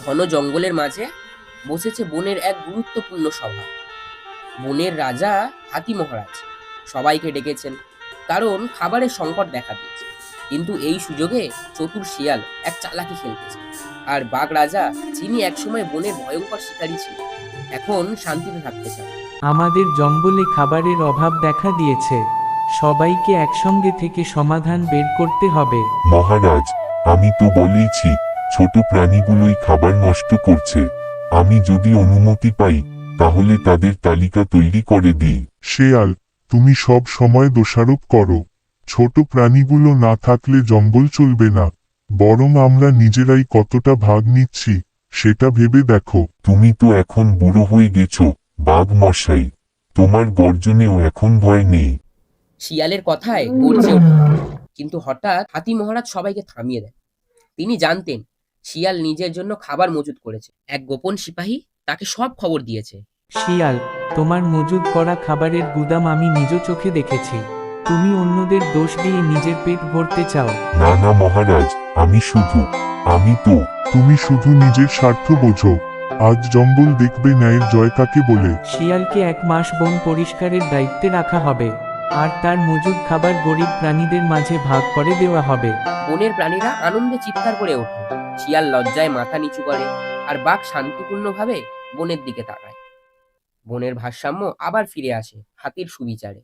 ঘন জঙ্গলের মাঝে বসেছে বনের এক গুরুত্বপূর্ণ সভা। বনের রাজা হাতি মহারাজ সবাইকে ডেকেছেন, কারণ খাবারের সংকট দেখা দিয়েছে। কিন্তু এই সুযোগে চতুর শিয়াল এক চালাকি খেলতেছে। আর বাঘ রাজা, যিনি একসময় বনের ভয়ঙ্কর শিকারী ছিল, এখন শান্তিতে থাকতে চান। আমাদের জঙ্গলে খাবারের অভাব দেখা দিয়েছে। সবাইকে একসঙ্গে থেকে সমাধান বের করতে হবে। মহারাজ, আমি তো বলেইছি, ছোট প্রাণীগুলোই খাবার নষ্ট করছে। আমি যদি অনুমতি পাই, তাহলে তাদের তালিকা তৈরি করে দিই। শেয়াল, তুমি সব সময় দোষারোপ করো। ছোট প্রাণীগুলো না থাকলে জঙ্গল চলবে না। বরং আমরা নিজেরাই কতটা ভাগ নিচ্ছি সেটা ভেবে দেখো। তুমি তো এখন বুড়ো হয়ে গেছো, বাঘ মশাই। তোমার গর্জনেও এখন ভয় নেই। শিয়ালের কথায় গর্জে ওঠে, কিন্তু হঠাৎ হাতি মহারাজ সবাইকে থামিয়ে দেন। তিনি জানতেন শিয়াল নিজের জন্য খাবার মজুত করেছে। এক গোপন সিপাহী তাকে সব খবর দিয়েছে। শিয়াল, তোমার মজুদ করা খাবারের গুদাম আমি নিজ চোখে দেখেছি। তুমি অন্যদের দোষ দিয়ে নিজের পেট ভরতে চাও। না না মহারাজ, আমি তো। তুমি শুধু নিজের স্বার্থ বোঝো। আজ জঙ্গল দেখবে ন্যায়ের জয় কাকে বলে। শিয়ালকে 1 মাস বন পরিষ্কারের দায়িত্বে রাখা হবে, আর তার মজুদ খাবার গরিব প্রাণীদের মাঝে ভাগ করে দেওয়া হবে। বনের প্রাণীরা আনন্দে চিৎকার করে ওঠে। শিয়াল লজ্জায় মাথা নিচু করে, আর বাঘ শান্তিপূর্ণভাবে বনের দিকে তাকায়। বনের ভারসাম্য আবার ফিরে আসে হাতির সুবিচারে।